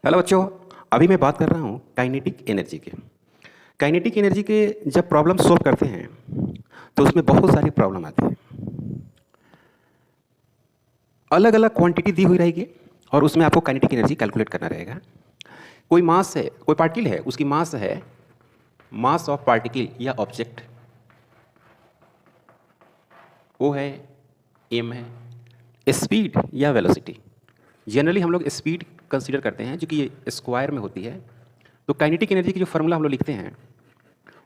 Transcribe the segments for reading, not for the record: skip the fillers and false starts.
Hello बच्चों, अभी मैं बात कर रहा हूँ काइनेटिक एनर्जी के। काइनेटिक एनर्जी के जब प्रॉब्लम सॉल्व करते हैं तो उसमें बहुत सारी प्रॉब्लम आती है। अलग अलग क्वांटिटी दी हुई रहेगी और उसमें आपको काइनेटिक एनर्जी कैलकुलेट करना रहेगा। कोई मास है, कोई पार्टिकल है, उसकी मास है मास ऑफ पार्टिकल या ऑब्जेक्ट, वो है एम है। स्पीड या वेलोसिटी, जनरली हम लोग स्पीड कंसीडर करते हैं जो कि ये स्क्वायर में होती है। तो काइनेटिक एनर्जी की जो फॉर्मूला हम लोग लिखते हैं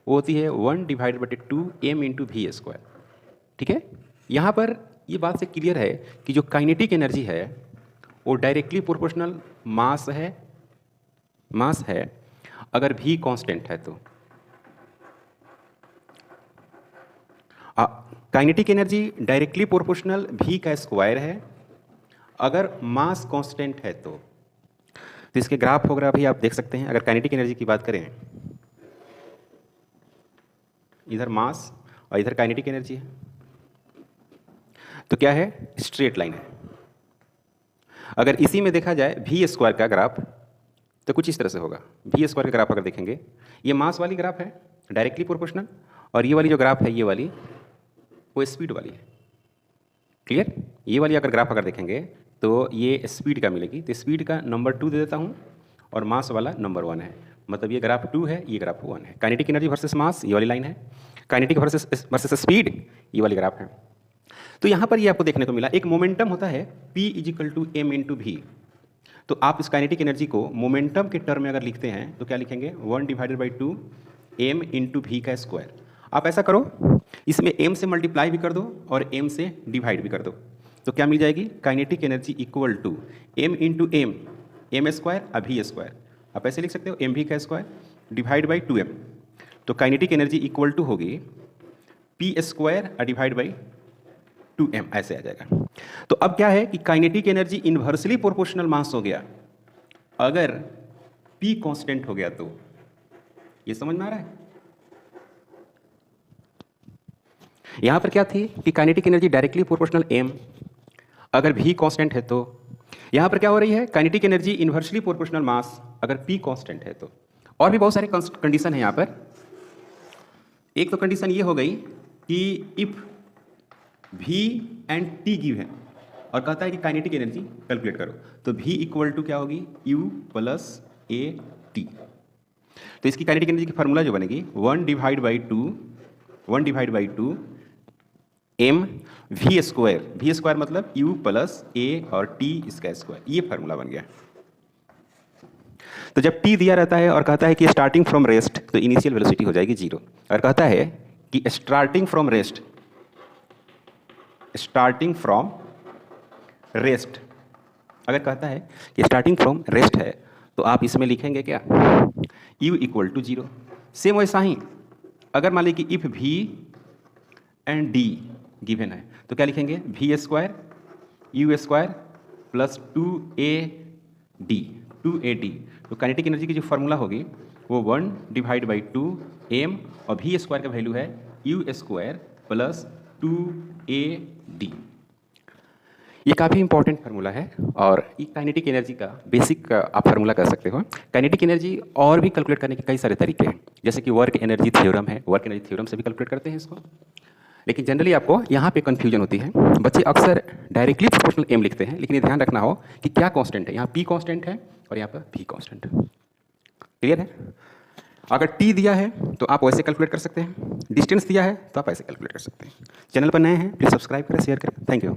वो होती है 1/2 m/v²। ठीक है, यहाँ पर ये बात से क्लियर है कि जो काइनेटिक एनर्जी है वो डायरेक्टली प्रोपोर्शनल मास है अगर v कांस्टेंट है तो। Kinetic energy directly proportional v का स्क्वायर है अगर मास कांस्टेंट है तो। इसके ग्राफ वगैरह भी आप देख सकते हैं। अगर काइनेटिक एनर्जी की बात करें, इधर मास और इधर काइनेटिक एनर्जी है, तो क्या है, स्ट्रेट लाइन है। अगर इसी में देखा जाए v स्क्वायर का ग्राफ तो कुछ इस तरह से होगा। v स्क्वायर का ग्राफ अगर देखेंगे, ये मास वाली ग्राफ है डायरेक्टली प्रोपोर्शनल, और ये वाली जो ग्राफ है ये वाली वो स्पीड वाली है। क्लियर? ये वाली अगर ग्राफ अगर देखेंगे तो ये स्पीड का मिलेगी, तो स्पीड का नंबर 2 दे देता हूँ और मास वाला नंबर 1 है। मतलब ये ग्राफ 2 है, ये ग्राफ 1 है। काइनेटिक एनर्जी वर्सेस मास ये वाली लाइन है, काइनेटिक वर्सेस स्पीड ये वाली ग्राफ है। तो यहाँ पर ये आपको देखने को मिला, एक मोमेंटम होता है P = m/v। तो आप इस काइनेटिक एनर्जी को मोमेंटम के टर्म में अगर लिखते हैं तो क्या लिखेंगे, 1/2 m/v²। आप ऐसा करो, इसमें m से मल्टीप्लाई भी कर दो और m से डिवाइड भी कर दो, तो क्या मिल जाएगी, kinetic energy equal to m × m² v²। आप ऐसे लिख सकते हो mv² डिवाइड बाई 2m। तो काइनेटिक एनर्जी इक्वल टू होगी p² डिवाइड बाई 2m, ऐसे आ जाएगा। तो अब क्या है कि काइनेटिक एनर्जी इन्वर्सली प्रोपोर्शनल मास हो गया अगर p कांस्टेंट हो गया तो। ये समझ में आ रहा है? यहां पर क्या थी कि kinetic energy directly proportional m अगर v कांस्टेंट है तो। यहां पर क्या हो रही है, काइनेटिक एनर्जी इन्वर्सली प्रोपोर्शनल मास अगर p कांस्टेंट है तो। और भी बहुत सारे कंडीशन है यहां पर। एक तो कंडीशन ये हो गई कि if v and t given और कहता है कि काइनेटिक एनर्जी कैलकुलेट करो, तो v इक्वल टू क्या होगी, u + a t। तो इसकी काइनेटिक एनर्जी की फार्मूला जो बनेगी 1/2 m/v²। मतलब u + a और t इसका स्क्वायर, ये फार्मूला बन गया। तो जब t दिया रहता है और कहता है कि स्टार्टिंग फ्रॉम रेस्ट, तो इनिशियल वेलोसिटी हो जाएगी 0। और कहता है कि स्टार्टिंग फ्रॉम रेस्ट, अगर कहता है कि स्टार्टिंग फ्रॉम रेस्ट है तो आप इसमें लिखेंगे क्या, u = 0। सेम वैसा ही अगर मान लीजिए कि if v and d given है तो क्या लिखेंगे, v² u² + 2ad। तो काइनेटिक एनर्जी की जो फार्मूला होगी वो 1/2 m और v² का वैल्यू है u² + 2ad। ये काफ़ी इंपॉर्टेंट फार्मूला है और ये काइनेटिक एनर्जी का बेसिक आप फार्मूला कर सकते हो। काइनेटिक एनर्जी और भी कैलकुलेट करने के कई सारे तरीके हैं, जैसे कि वर्क एनर्जी थ्योरम है, वर्क एनर्जी थ्योरम से भी कैलकुलेट करते हैं इसको। लेकिन जनरली आपको यहाँ पे कन्फ्यूजन होती है, बच्चे अक्सर डायरेक्टली प्रोपोर्शनल एम लिखते हैं, लेकिन ये ध्यान रखना हो कि क्या कांस्टेंट है। यहाँ p कांस्टेंट है और यहाँ पर v कांस्टेंट है। क्लियर है? अगर t दिया है तो आप वैसे कैलकुलेट कर सकते हैं, डिस्टेंस दिया है तो आप ऐसे कैलकुलेट कर सकते हैं। चैनल पर नए हैं प्लीज़ सब्सक्राइब करें, शेयर करें। Thank you.